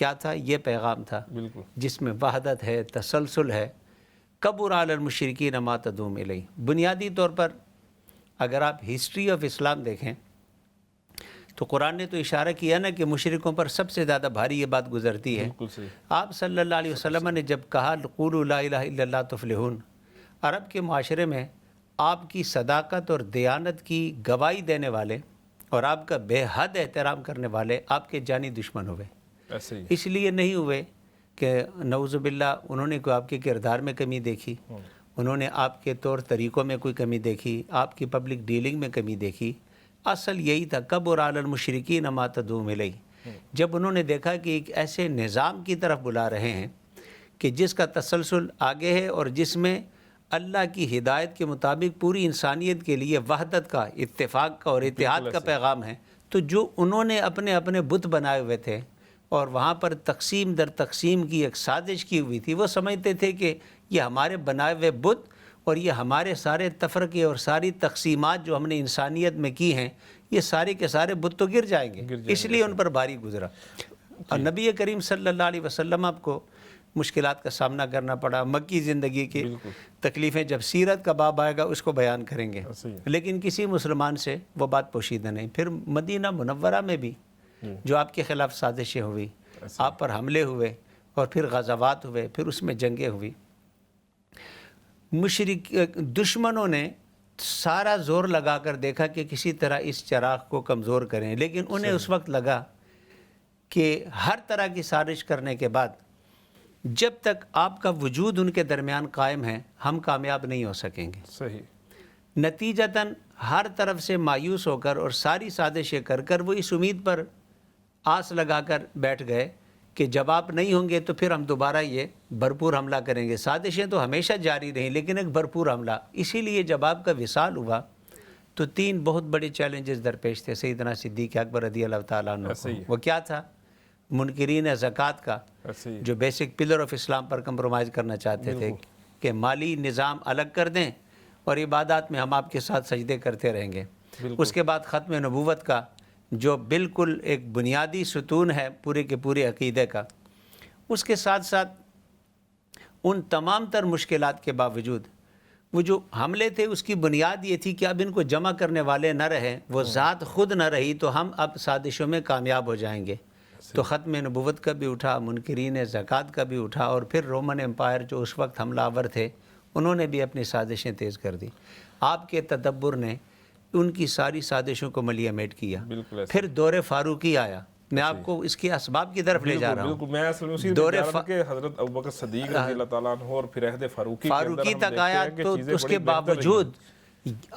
کیا تھا؟ یہ پیغام تھا بالکل جس میں وحدت ہے، تسلسل ہے. کبر علی المشرکین ما تدعوہم الیہ. بنیادی طور پر اگر آپ ہسٹری آف اسلام دیکھیں تو قرآن نے تو اشارہ کیا نا کہ مشرکوں پر سب سے زیادہ بھاری یہ بات گزرتی ہے. بالکل صحیح. آپ صلی اللہ علیہ وسلم نے جب کہا قولوا لا الہ الا اللہ تفلحون، عرب کے معاشرے میں آپ کی صداقت اور دیانت کی گواہی دینے والے اور آپ کا بے حد احترام کرنے والے آپ کے جانی دشمن ہوئے. ایسے ہی. اس لیے نہیں ہوئے کہ نعوذ باللہ انہوں نے کوئی آپ کے کردار میں کمی دیکھی، انہوں نے آپ کے طور طریقوں میں کوئی کمی دیکھی، آپ کی پبلک ڈیلنگ میں کمی دیکھی. اصل یہی تھا کبر علی المشرکین ما تدعوہم الیہ. جب انہوں نے دیکھا کہ ایک ایسے نظام کی طرف بلا رہے ہیں کہ جس کا تسلسل آگے ہے اور جس میں اللہ کی ہدایت کے مطابق پوری انسانیت کے لیے وحدت کا، اتفاق کا اور اتحاد کا پیغام ہے، تو جو انہوں نے اپنے اپنے بت بنائے ہوئے تھے اور وہاں پر تقسیم در تقسیم کی ایک سازش کی ہوئی تھی، وہ سمجھتے تھے کہ یہ ہمارے بنائے ہوئے بت اور یہ ہمارے سارے تفرقے اور ساری تقسیمات جو ہم نے انسانیت میں کی ہیں، یہ سارے کے سارے بت تو گر جائیں گے. اس لیے ان پر بھاری گزرا. اور نبی کریم صلی اللہ علیہ وسلم آپ کو مشکلات کا سامنا کرنا پڑا. مکی زندگی کی تکلیفیں جب سیرت کا باب آئے گا اس کو بیان کریں گے، لیکن کسی مسلمان سے وہ بات پوشیدہ نہیں. پھر مدینہ منورہ میں بھی جو آپ کے خلاف سازشیں ہوئی، آپ پر حملے ہوئے اور پھر غزوات ہوئے، پھر اس میں جنگیں ہوئی. مشرک دشمنوں نے سارا زور لگا کر دیکھا کہ کسی طرح اس چراغ کو کمزور کریں، لیکن انہیں اس وقت لگا کہ ہر طرح کی سازش کرنے کے بعد جب تک آپ کا وجود ان کے درمیان قائم ہے ہم کامیاب نہیں ہو سکیں گے. صحیح. نتیجتاً ہر طرف سے مایوس ہو کر اور ساری سازشیں کر کر وہ اس امید پر آس لگا کر بیٹھ گئے کہ جب آپ نہیں ہوں گے تو پھر ہم دوبارہ یہ بھرپور حملہ کریں گے. سازشیں تو ہمیشہ جاری رہیں لیکن ایک بھرپور حملہ. اسی لیے جب آپ کا وصال ہوا تو 3 بہت بڑے چیلنجز درپیش تھے سیدنا صدیق اکبر رضی اللہ تعالیٰ عنہ کو. وہ کیا تھا؟ منکرین زکوٰۃ کا جو basic pillar of Islam per compromise کرنا چاہتے تھے کہ مالی نظام الگ کر دیں اور عبادات میں ہم آپ کے ساتھ سجدے کرتے رہیں گے. اس کے بعد ختم نبوت کا جو بالکل ایک بنیادی ستون ہے پورے کے پورے عقیدے کا. اس کے ساتھ ساتھ ان تمام تر مشکلات کے باوجود وہ جو حملے تھے اس کی بنیاد یہ تھی کہ اب ان کو جمع کرنے والے نہ رہیں، وہ ذات خود نہ رہی تو ہم اب سازشوں میں کامیاب ہو جائیں گے. تو ختم نبوت کا بھی اٹھا، منکرین زکوٰۃ کا بھی اٹھا، اور پھر رومن امپائر جو اس وقت حملہ آور تھے انہوں نے بھی اپنی سازشیں تیز کر دی. آپ کے تدبر نے ان کی ساری سازشوں کو ملیہ میٹ کیا. پھر دور فاروقی آیا. میں آپ کو اس کے اسباب کی طرف لے جا رہا ہوں. میں اصل میں اسی دور کہ حضرت ابوبکر صدیق رضی اللہ تعالیٰ عنہ اور پھر عہد فاروقی تک آیا تو اس کے باوجود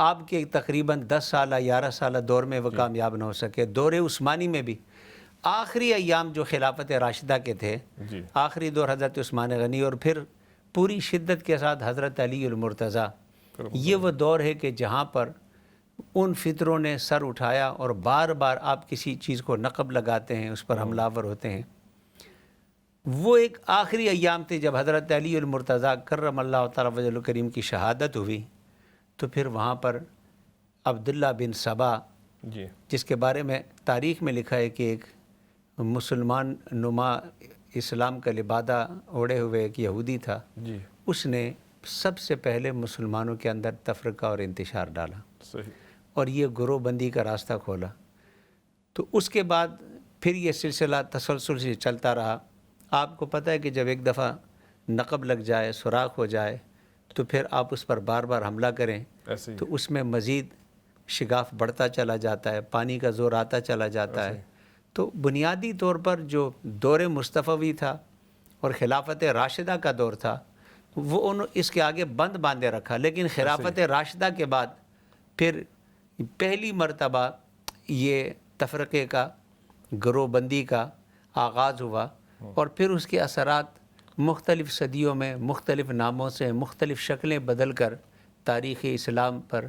آپ کے تقریباً 10 سالہ 11 سالہ دور میں وہ کامیاب نہ ہو سکے. دور عثمانی میں بھی آخری ایام جو خلافت راشدہ کے تھے، آخری دور حضرت عثمان غنی اور پھر پوری شدت کے ساتھ حضرت علی المرتضیٰ، یہ وہ دور ہے کہ جہاں پر ان فطروں نے سر اٹھایا اور بار بار آپ کسی چیز کو نقب لگاتے ہیں، اس پر حملہ آور ہوتے ہیں. وہ ایک آخری ایام تھے جب حضرت علی المرتضیٰ کرم اللہ تعالیٰ وجہ الکریم کی شہادت ہوئی تو پھر وہاں پر عبداللہ بن سبا، جس کے بارے میں تاریخ میں لکھا ہے کہ ایک مسلمان نما اسلام کا لبادہ اوڑے ہوئے ایک یہودی تھا، اس نے سب سے پہلے مسلمانوں کے اندر تفرقہ اور انتشار ڈالا اور یہ گروہ بندی کا راستہ کھولا. تو اس کے بعد پھر یہ سلسلہ تسلسل سے چلتا رہا. آپ کو پتہ ہے کہ جب ایک دفعہ نقب لگ جائے، سوراخ ہو جائے تو پھر آپ اس پر بار بار حملہ کریں تو اس میں مزید شگاف بڑھتا چلا جاتا ہے، پانی کا زور آتا چلا جاتا ہے. تو بنیادی طور پر جو دور مصطفوی تھا اور خلافت راشدہ کا دور تھا وہ اس کے آگے بند باندھے رکھا، لیکن خلافت راشدہ کے بعد پھر پہلی مرتبہ یہ تفرقے کا، گروہ بندی کا آغاز ہوا اور پھر اس کے اثرات مختلف صدیوں میں مختلف ناموں سے مختلف شکلیں بدل کر تاریخ اسلام پر،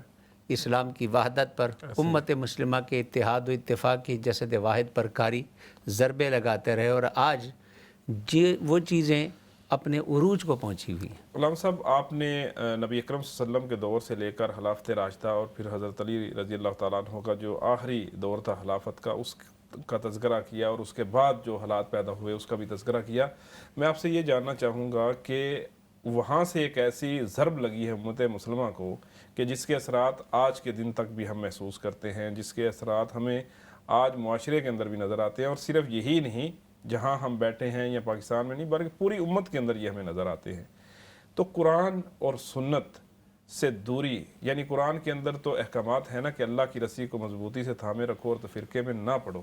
اسلام کی وحدت پر، امت مسلمہ کے اتحاد و اتفاق کی جسد واحد پر کاری ضربے لگاتے رہے اور آج وہ چیزیں اپنے عروج کو پہنچی ہوئی ہیں. علامہ صاحب، آپ نے نبی اکرم صلی اللہ علیہ وسلم کے دور سے لے کر خلافت راشدہ اور پھر حضرت علی رضی اللہ تعالیٰ عنہ کا جو آخری دور تھا خلافت کا، اس کا تذکرہ کیا اور اس کے بعد جو حالات پیدا ہوئے اس کا بھی تذکرہ کیا. میں آپ سے یہ جاننا چاہوں گا کہ وہاں سے ایک ایسی ضرب لگی ہے امت مسلمہ کو کہ جس کے اثرات آج کے دن تک بھی ہم محسوس کرتے ہیں, جس کے اثرات ہمیں آج معاشرے کے اندر بھی نظر آتے ہیں, اور صرف یہی نہیں جہاں ہم بیٹھے ہیں یا پاکستان میں نہیں بلکہ پوری امت کے اندر یہ ہمیں نظر آتے ہیں. تو قرآن اور سنت سے دوری, یعنی قرآن کے اندر تو احکامات ہیں نا کہ اللہ کی رسی کو مضبوطی سے تھامے رکھو اور تفرقے میں نہ پڑو,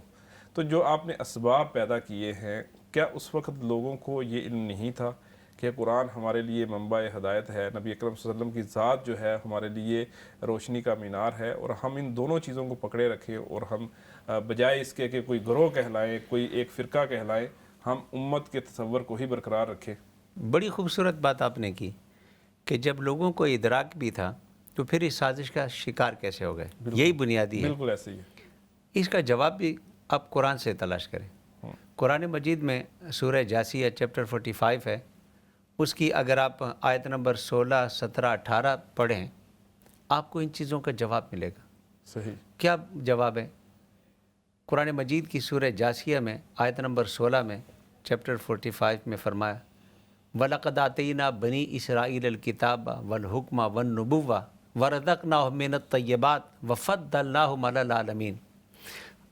تو جو آپ نے اسباب پیدا کیے ہیں کیا اس وقت لوگوں کو یہ علم نہیں تھا کہ قرآن ہمارے لیے منبع ہدایت ہے, نبی اکرم صلی اللہ علیہ وسلم کی ذات جو ہے ہمارے لیے روشنی کا مینار ہے, اور ہم ان دونوں چیزوں کو پکڑے رکھیں اور ہم بجائے اس کے کہ کوئی گروہ کہلائیں, کوئی ایک فرقہ کہلائیں, ہم امت کے تصور کو ہی برقرار رکھیں؟ بڑی خوبصورت بات آپ نے کی کہ جب لوگوں کو ادراک بھی تھا تو پھر اس سازش کا شکار کیسے ہو گئے, یہی بنیادی ہے. بالکل ایسے ہی ہے. اس کا جواب بھی آپ قرآن سے تلاش کریں. قرآن مجید میں سورہ جاسیہ چیپٹر 45 ہے, اس کی اگر آپ آیت نمبر 16, 17, 18 پڑھیں آپ کو ان چیزوں کا جواب ملے گا. صحیح. کیا جواب ہے؟ قرآن مجید کی سورہ جاسیہ میں آیت نمبر 16 میں چیپٹر 45 میں فرمایا وَلَقَدْ آتَيْنَا بَنِي إِسْرَائِيلَ الْكِتَابَ وَالْحُكْمَ وَالنُّبُوَّةَ وَرَزَقْنَاهُم مِّنَ الطَّيِّبَاتِ وَفَضَّلْنَاهُمْ عَلَى الْعَالَمِينَ.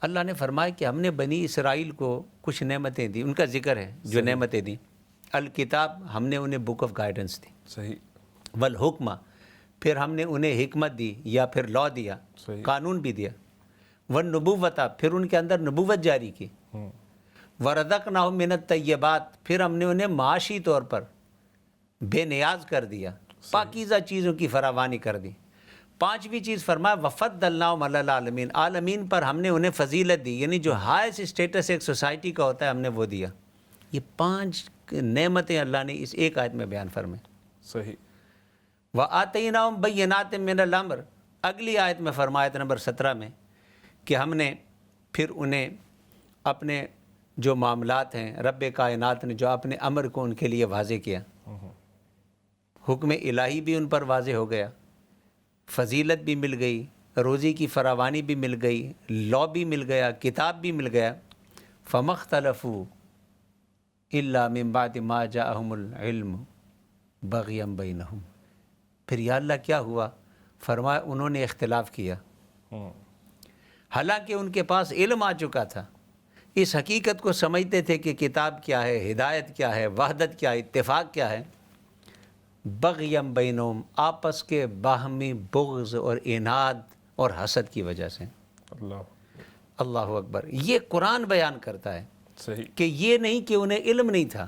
اللہ نے فرمایا کہ ہم نے بنی اسرائیل کو کچھ نعمتیں دی, ان کا ذکر ہے جو نعمتیں دی. الکتاب, ہم نے انہیں بک آف گائیڈنس دی. صحیح. والحکمہ, پھر ہم نے انہیں حکمت دی یا پھر لا دیا, صحیح. قانون بھی دیا. والنبوۃ, پھر ان کے اندر نبوت جاری کی. ورزقناہم من الطیبات, پھر ہم نے انہیں معاشی طور پر بے نیاز کر دیا, پاکیزہ چیزوں کی فراوانی کر دی. پانچویں چیز فرمایا وفضلناہم علی العالمین, عالمین پر ہم نے انہیں فضیلت دی, یعنی جو ہائیسٹ اسٹیٹس ایک سوسائٹی کا ہوتا ہے ہم نے وہ دیا. یہ 5 نعمتیں اللہ نے اس ایک آیت میں بیان فرمائیں. صحیح. وَآتَيْنَاهُمْ بَيِّنَاتٍ مِّنَ الْأَمْرِ, اگلی آیت میں فرمایا آیت نمبر 17 میں کہ ہم نے پھر انہیں اپنے جو معاملات ہیں رب کائنات نے جو اپنے امر کو ان کے لیے واضح کیا, حکم الہی بھی ان پر واضح ہو گیا, فضیلت بھی مل گئی, روزی کی فراوانی بھی مل گئی, لا بھی مل گیا, کتاب بھی مل گیا. فَمَا اخْتَلَفُوا إِلَّا مِن بَعْدِ مَا جَاءَهُمُ الْعِلْمُ بَغْيًا بَيْنَهُمْ. پھر یا اللہ کیا ہوا؟ فرمایا انہوں نے اختلاف کیا, حالانکہ ان کے پاس علم آ چکا تھا, اس حقیقت کو سمجھتے تھے کہ کتاب کیا ہے, ہدایت کیا ہے, وحدت کیا ہے, اتفاق کیا ہے. بغیم بینہم, آپس کے باہمی بغض اور اناد اور حسد کی وجہ سے. اللہ اکبر. یہ قرآن بیان کرتا ہے. صحیح. کہ یہ نہیں کہ انہیں علم نہیں تھا,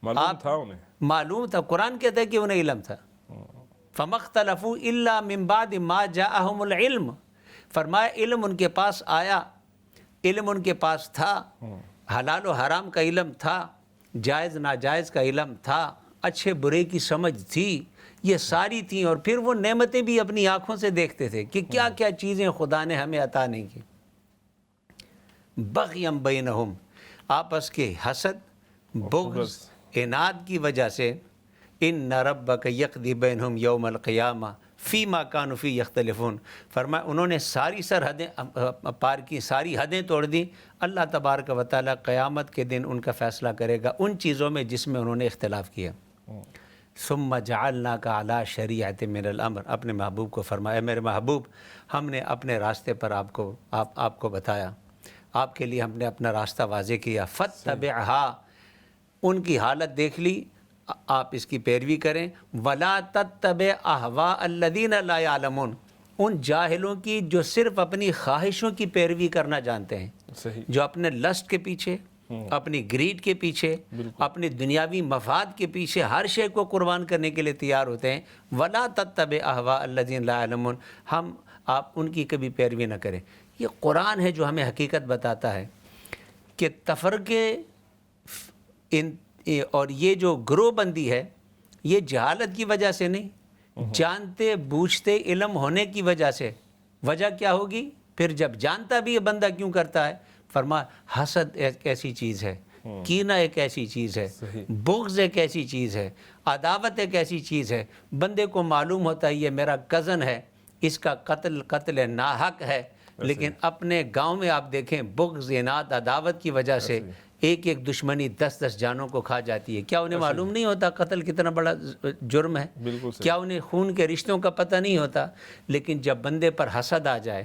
معلوم تھا, انہیں معلوم تھا. قرآن کہتا ہے کہ انہیں علم تھا. فَمَا اخْتَلَفُوا إِلَّا مِن بَعْدِ مَا جَاءَهُمُ الْعِلْمُ. فرمایا علم ان کے پاس آیا, علم ان کے پاس تھا, حلال و حرام کا علم تھا, جائز ناجائز کا علم تھا, اچھے برے کی سمجھ تھی, یہ ساری تھیں. اور پھر وہ نعمتیں بھی اپنی آنکھوں سے دیکھتے تھے کہ کیا کیا چیزیں خدا نے ہمیں عطا نہیں کی. بغیم بینہم, آپس کے حسد, بغض, اناد کی وجہ سے. ان ربک یقضی بینہم یوم القیامہ فیما کانوا فیہ یختلفون. فرمایا انہوں نے ساری سرحدیں پار کی, ساری حدیں توڑ دی. اللہ تبارک و تعالیٰ قیامت کے دن ان کا فیصلہ کرے گا ان چیزوں میں جس میں انہوں نے اختلاف کیا. ثم جعلناک علی شریعۃ من الامر, اپنے محبوب کو فرمایا میرے محبوب ہم نے اپنے راستے پر آپ کو بتایا, آپ کے لیے ہم نے اپنا راستہ واضح کیا. فاتبعھا, ان کی حالت دیکھ لی, آپ اس کی پیروی کریں. ولا تتبع اہواء الذین لا یعلمون, ان جاہلوں کی جو صرف اپنی خواہشوں کی پیروی کرنا جانتے ہیں. صحیح. جو اپنے لسٹ کے پیچھے, اپنی گریڈ کے پیچھے, اپنی دنیاوی مفاد کے پیچھے ہر شے کو قربان کرنے کے لیے تیار ہوتے ہیں. ولا تتبع اہواء الذین لا یعلمون, آپ ان کی کبھی پیروی نہ کریں. یہ قرآن ہے جو ہمیں حقیقت بتاتا ہے کہ تفرقے اور یہ جو گروہ بندی ہے یہ جہالت کی وجہ سے نہیں, جانتے بوجھتے علم ہونے کی وجہ سے. وجہ کیا ہوگی؟ پھر جب جانتا بھی یہ بندہ کیوں کرتا ہے؟ فرما حسد ایک ایسی چیز ہے, کینہ ایک ایسی چیز ہے, بغض ایک ایسی چیز ہے, عداوت ایک ایسی چیز ہے. بندے کو معلوم ہوتا ہے یہ میرا کزن ہے, اس کا قتل ناحق ہے, لیکن اپنے گاؤں میں آپ دیکھیں بغض، اناد، عداوت کی وجہ سے ایک ایک دشمنی 10 جانوں کو کھا جاتی ہے۔ کیا انہیں معلوم نہیں ہوتا قتل کتنا بڑا جرم ہے؟ بالکل صحیح۔ کیا انہیں خون کے رشتوں کا پتہ نہیں ہوتا؟ لیکن جب بندے پر حسد آ جائے،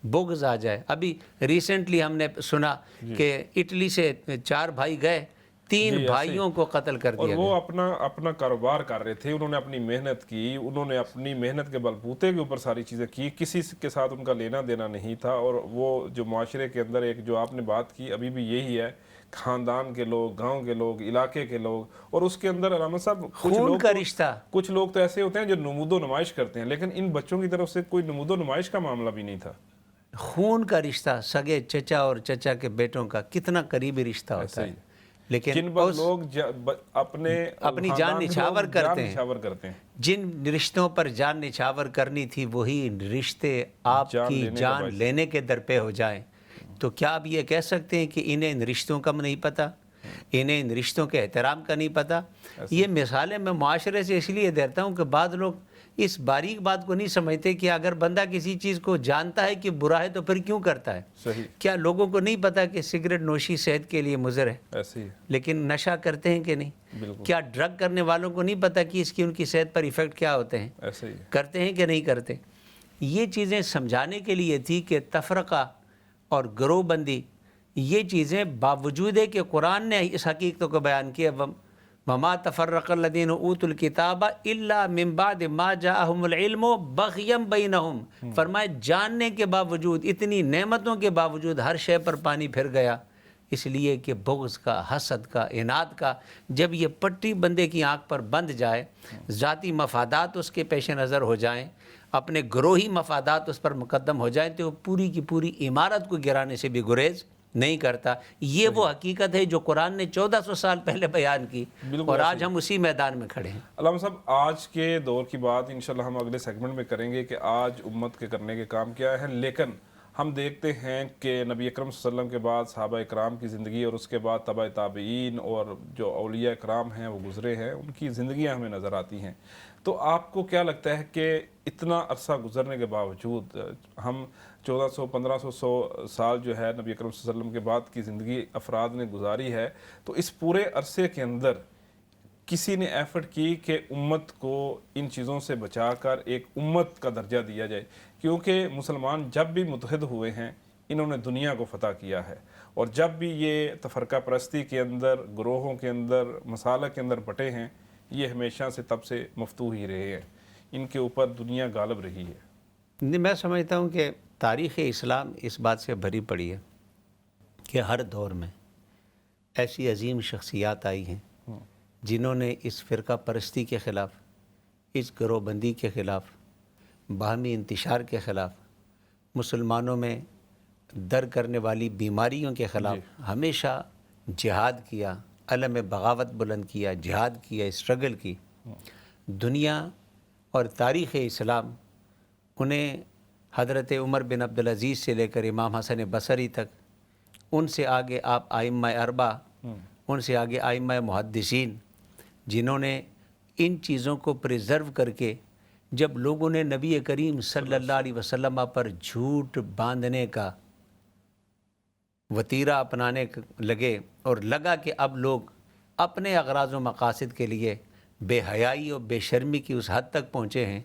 بغض آ جائے، ابھی ریسنٹلی ہم نے سنا کہ اٹلی سے 4 بھائی گئے، 3 بھائیوں کو قتل کر اور دیا وہ گیا۔ اپنا کاروبار کر رہے تھے، انہوں نے اپنی محنت کی، انہوں نے اپنی محنت کے بلبوتے کے اوپر ساری چیزیں کی، کسی کے ساتھ ان کا لینا دینا نہیں تھا۔ اور وہ جو معاشرے کے اندر ایک جو آپ نے بات کی ابھی بھی یہی ہے، خاندان کے لوگ، گاؤں کے لوگ، علاقے کے لوگ، اور اس کے اندر علامہ صاحب خون کا رشتہ۔ کچھ لوگ تو ایسے ہوتے ہیں جو نمود و نمائش کرتے ہیں، لیکن ان بچوں کی طرف سے کوئی نمود و نمائش کا معاملہ بھی نہیں تھا۔ خون کا رشتہ، سگے چچا اور چچا کے بیٹوں کا کتنا قریبی رشتہ ہوتا ہے، لیکن جن پر لوگ اپنی جان نچھاور کرتے ہیں۔ جن رشتوں پر جان نچھاور کرنی تھی وہی رشتے آپ کی جان لینے کے در پہ ہو جائیں، تو کیا آپ یہ کہہ سکتے ہیں کہ انہیں ان رشتوں کا نہیں پتہ، انہیں ان رشتوں کے احترام کا نہیں پتہ؟ یہ مثالیں میں معاشرے سے اس لیے دیتا ہوں کہ بعض لوگ اس باریک بات کو نہیں سمجھتے کہ اگر بندہ کسی چیز کو جانتا ہے کہ برا ہے تو پھر کیوں کرتا ہے؟ صحیح۔ کیا لوگوں کو نہیں پتا کہ سگریٹ نوشی صحت کے لیے مضر ہے؟ ایسے ہی لیکن نشہ کرتے ہیں کہ نہیں؟ بالکل کیا ڈرگ کرنے والوں کو نہیں پتا کہ اس کی ان کی صحت پر ایفیکٹ کیا ہوتے ہیں؟ ایسے ہی کرتے ہیں کہ نہیں کرتے؟ یہ چیزیں سمجھانے کے لیے تھی کہ تفرقہ اور گروہ بندی، یہ چیزیں باوجود ہے کہ قرآن نے اس حقیقت کو بیان کیا، وَمَا تَفَرَّقَ الَّذِينَ أُوتُوا الْكِتَابَ إِلَّا مِن بَعْدِ مَا جَاءَهُمُ الْعِلْمُ بَغْيًا بَيْنَهُمْ۔ فرمائے جاننے کے باوجود، اتنی نعمتوں کے باوجود ہر شے پر پانی پھر گیا، اس لیے کہ بغض کا، حسد کا، اناد کا جب یہ پٹی بندے کی آنکھ پر بند جائے، ذاتی مفادات اس کے پیش نظر ہو جائیں، اپنے گروہی مفادات اس پر مقدم ہو جائیں، تو وہ پوری کی پوری عمارت کو گرانے سے بھی گریز نہیں کرتا۔ یہ وہ حقیقت ہے جو قرآن نے 1400 سال پہلے بیان کی، اور آج ہم اسی میدان میں کھڑے ہیں۔ علامہ صاحب، آج کے دور کی بات انشاءاللہ ہم اگلے سیگمنٹ میں کریں گے کہ آج امت کے کرنے کے کام کیا ہیں، لیکن ہم دیکھتے ہیں کہ نبی اکرم صلی اللہ علیہ وسلم کے بعد صحابہ اکرام کی زندگی اور اس کے بعد تبع تابعین اور جو اولیاء اکرام ہیں وہ گزرے ہیں، ان کی زندگیاں ہمیں نظر آتی ہیں۔ تو آپ کو کیا لگتا ہے کہ اتنا عرصہ گزرنے کے باوجود ہم 1400 1500 سال جو ہے نبی اکرم صلی اللہ علیہ وسلم کے بعد کی زندگی افراد نے گزاری ہے، تو اس پورے عرصے کے اندر کسی نے ایفرٹ کی کہ امت کو ان چیزوں سے بچا کر ایک امت کا درجہ دیا جائے؟ کیونکہ مسلمان جب بھی متحد ہوئے ہیں انہوں نے دنیا کو فتح کیا ہے، اور جب بھی یہ تفرقہ پرستی کے اندر، گروہوں کے اندر، مسالک کے اندر بٹے ہیں، یہ ہمیشہ سے تب سے مفتوح ہی رہے ہیں، ان کے اوپر دنیا غالب رہی ہے۔ میں سمجھتا ہوں کہ تاریخ اسلام اس بات سے بھری پڑی ہے کہ ہر دور میں ایسی عظیم شخصیات آئی ہیں جنہوں نے اس فرقہ پرستی کے خلاف، اس گروہ بندی کے خلاف، باہمی انتشار کے خلاف، مسلمانوں میں در کرنے والی بیماریوں کے خلاف ہمیشہ جہاد کیا، علم بغاوت بلند کیا، جہاد کیا، اسٹرگل کی۔ دنیا اور تاریخ اسلام انہیں حضرت عمر بن عبدالعزیز سے لے کر امام حسن بصری تک، ان سے آگے آپ ائمہ اربعہ، ان سے آگے ائمہ محدثین، جنہوں نے ان چیزوں کو پریزرو کر کے جب لوگوں نے نبی کریم صلی اللہ علیہ وسلم پر جھوٹ باندھنے کا وتیرہ اپنانے لگے، اور لگا کہ اب لوگ اپنے اغراض و مقاصد کے لیے بے حیائی اور بے شرمی کی اس حد تک پہنچے ہیں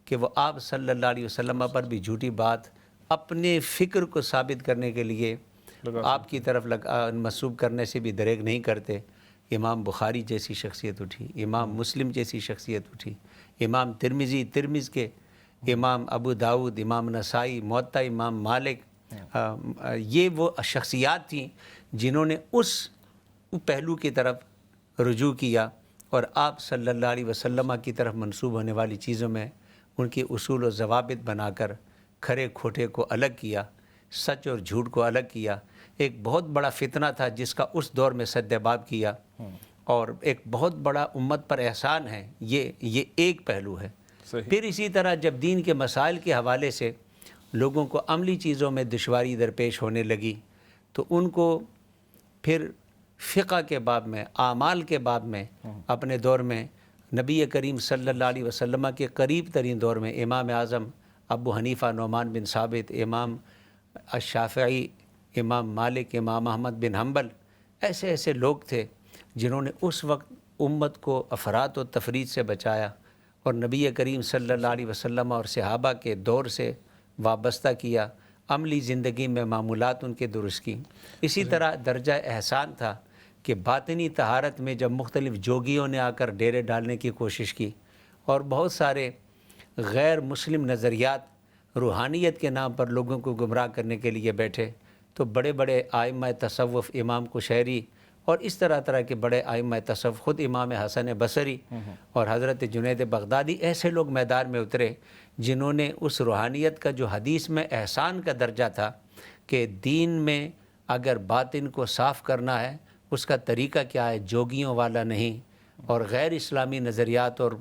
کہ وہ آپ صلی اللہ علیہ وسلم پر بھی جھوٹی بات اپنے فکر کو ثابت کرنے کے لیے آپ کی طرف منسوب کرنے سے بھی دریغ نہیں کرتے۔ امام بخاری جیسی شخصیت اٹھی، امام مسلم جیسی شخصیت اٹھی، امام ترمذی کے، امام ابو داؤد، امام نسائی، موطا امام مالک، یہ وہ شخصیات تھیں جنہوں نے اس پہلو کی طرف رجوع کیا اور آپ صلی اللہ علیہ وسلم کی طرف منسوب ہونے والی چیزوں میں ان کی اصول و ضوابط بنا کر کھرے کھوٹے کو الگ کیا، سچ اور جھوٹ کو الگ کیا۔ ایک بہت بڑا فتنہ تھا جس کا اس دور میں سدباب کیا، اور ایک بہت بڑا امت پر احسان ہے، یہ ایک پہلو ہے۔ پھر اسی طرح جب دین کے مسائل کے حوالے سے لوگوں کو عملی چیزوں میں دشواری درپیش ہونے لگی تو ان کو پھر فقہ کے باب میں، اعمال کے باب میں اپنے دور میں نبی کریم صلی اللہ علیہ وسلم کے قریب ترین دور میں امام اعظم ابو حنیفہ نعمان بن ثابت، امام الشافعی، امام مالک، امام احمد بن حنبل، ایسے ایسے لوگ تھے جنہوں نے اس وقت امت کو افراط و تفریط سے بچایا اور نبی کریم صلی اللہ علیہ وسلم اور صحابہ کے دور سے وابستہ کیا، عملی زندگی میں معمولات ان کے درست کی۔ اسی طرح درجہ احسان تھا کہ باطنی طہارت میں جب مختلف جوگیوں نے آ کر ڈیرے ڈالنے کی کوشش کی اور بہت سارے غیر مسلم نظریات روحانیت کے نام پر لوگوں کو گمراہ کرنے کے لیے بیٹھے، تو بڑے بڑے آئمہ تصوف، امام قشیری اور اس طرح کے بڑے آئمہ تصوف، خود امام حسن بصری اور حضرت جنید بغدادی، ایسے لوگ میدان میں اترے جنہوں نے اس روحانیت کا جو حدیث میں احسان کا درجہ تھا کہ دین میں اگر باطن کو صاف کرنا ہے اس کا طریقہ کیا ہے، جوگیوں والا نہیں اور غیر اسلامی نظریات اور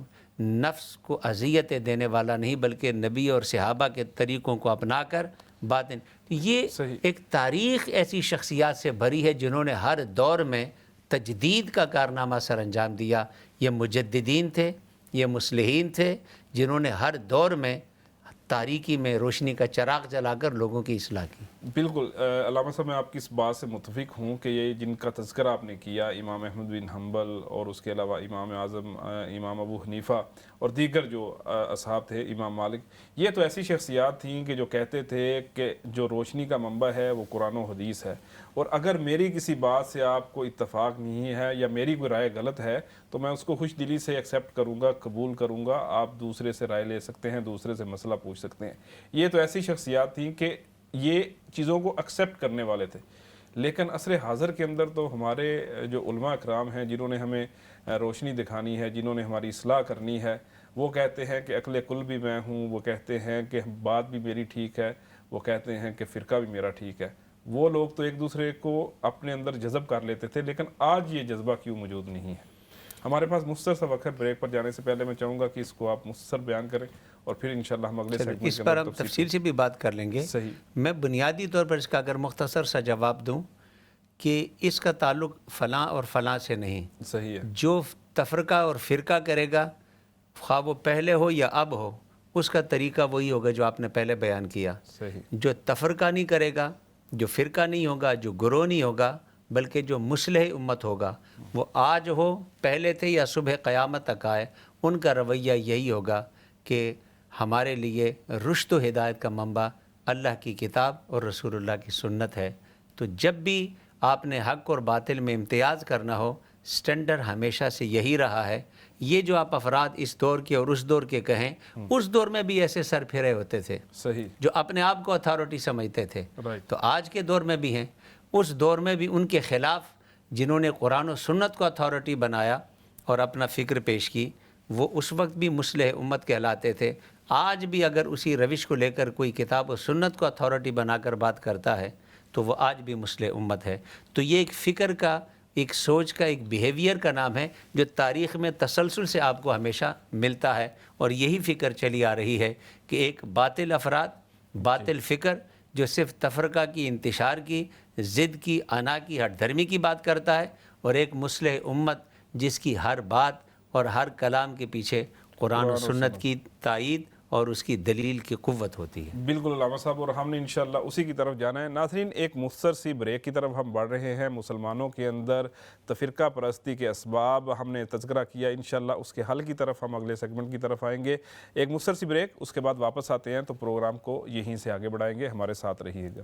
نفس کو اذیتیں دینے والا نہیں، بلکہ نبی اور صحابہ کے طریقوں کو اپنا کر باطن۔ یہ صحیح۔ ایک تاریخ ایسی شخصیات سے بھری ہے جنہوں نے ہر دور میں تجدید کا کارنامہ سر انجام دیا۔ یہ مجددین تھے، یہ مصلحین تھے جنہوں نے ہر دور میں تاریکی میں روشنی کا چراغ جلا کر لوگوں کی اصلاح کی۔ بالکل علامہ صاحب، میں آپ کی اس بات سے متفق ہوں کہ یہ جن کا تذکرہ آپ نے کیا، امام احمد بن حنبل اور اس کے علاوہ امام اعظم امام ابو حنیفہ اور دیگر جو اصحاب تھے، امام مالک، یہ تو ایسی شخصیات تھیں کہ جو کہتے تھے کہ جو روشنی کا منبع ہے وہ قرآن و حدیث ہے، اور اگر میری کسی بات سے آپ کو اتفاق نہیں ہے یا میری کوئی رائے غلط ہے تو میں اس کو خوش دلی سے ایکسیپٹ کروں گا، قبول کروں گا، آپ دوسرے سے رائے لے سکتے ہیں، دوسرے سے مسئلہ پوچھ سکتے ہیں۔ یہ تو ایسی شخصیات تھیں کہ یہ چیزوں کو ایکسیپٹ کرنے والے تھے۔ لیکن عصر حاضر کے اندر تو ہمارے جو علماء اکرام ہیں جنہوں نے ہمیں روشنی دکھانی ہے، جنہوں نے ہماری اصلاح کرنی ہے، وہ کہتے ہیں کہ عقل کل بھی میں ہوں، وہ کہتے ہیں کہ بات بھی میری ٹھیک ہے، وہ کہتے ہیں کہ فرقہ بھی میرا ٹھیک ہے۔ وہ لوگ تو ایک دوسرے کو اپنے اندر جذب کر لیتے تھے، لیکن آج یہ جذبہ کیوں موجود نہیں ہے؟ ہمارے پاس مختصر سا وقت ہے، بریک پر جانے سے پہلے میں چاہوں گا کہ اس کو آپ مختصر بیان کریں اور پھر انشاءاللہ ہم اگلے سیگمنٹ اس پر ہم تفصیل سے بھی بات کر لیں گے۔ صحیح۔ میں بنیادی طور پر اس کا اگر مختصر سا جواب دوں کہ اس کا تعلق فلاں اور فلاں سے نہیں، صحیح ہے۔ جو تفرقہ اور فرقہ کرے گا، خواہ وہ پہلے ہو یا اب ہو، اس کا طریقہ وہی ہوگا جو آپ نے پہلے بیان کیا۔ صحیح۔ جو تفرقہ نہیں کرے گا، جو فرقہ نہیں ہوگا، جو گروہ نہیں ہوگا، بلکہ جو مصلح امت ہوگا، وہ آج ہو، پہلے تھے یا صبح قیامت تک آئے، ان کا رویہ یہی ہوگا کہ ہمارے لیے رشد و ہدایت کا منبع اللہ کی کتاب اور رسول اللہ کی سنت ہے۔ تو جب بھی آپ نے حق اور باطل میں امتیاز کرنا ہو، سٹینڈرڈ ہمیشہ سے یہی رہا ہے۔ یہ جو آپ افراد اس دور کے اور اس دور کے کہیں، اس دور میں بھی ایسے سر پھرے ہوتے تھے صحیح۔ جو اپنے آپ کو اتھارٹی سمجھتے تھے، رائٹ۔ تو آج کے دور میں بھی ہیں۔ اس دور میں بھی ان کے خلاف جنہوں نے قرآن و سنت کو اتھارٹی بنایا اور اپنا فکر پیش کی، وہ اس وقت بھی مصلح امت کہلاتے تھے۔ آج بھی اگر اسی روش کو لے کر کوئی کتاب و سنت کو اتھارٹی بنا کر بات کرتا ہے تو وہ آج بھی مصلح امت ہے۔ تو یہ ایک فکر کا، ایک سوچ کا، ایک بیہیویئر کا نام ہے جو تاریخ میں تسلسل سے آپ کو ہمیشہ ملتا ہے، اور یہی فکر چلی آ رہی ہے کہ ایک باطل افراد، باطل فکر جو صرف تفرقہ کی، انتشار کی، ضد کی، انا کی، ہٹ دھرمی کی بات کرتا ہے، اور ایک مصلح امت جس کی ہر بات اور ہر کلام کے پیچھے قرآن و سنت کی تائید اور اس کی دلیل کی قوت ہوتی ہے۔ بالکل علامہ صاحب، اور ہم نے انشاءاللہ اسی کی طرف جانا ہے۔ ناظرین، ایک مختصر سی بریک کی طرف ہم بڑھ رہے ہیں۔ مسلمانوں کے اندر تفرقہ پرستی کے اسباب ہم نے تذکرہ کیا، انشاءاللہ اس کے حل کی طرف ہم اگلے سیگمنٹ کی طرف آئیں گے۔ ایک مختصر سی بریک، اس کے بعد واپس آتے ہیں تو پروگرام کو یہیں سے آگے بڑھائیں گے۔ ہمارے ساتھ رہیے گا۔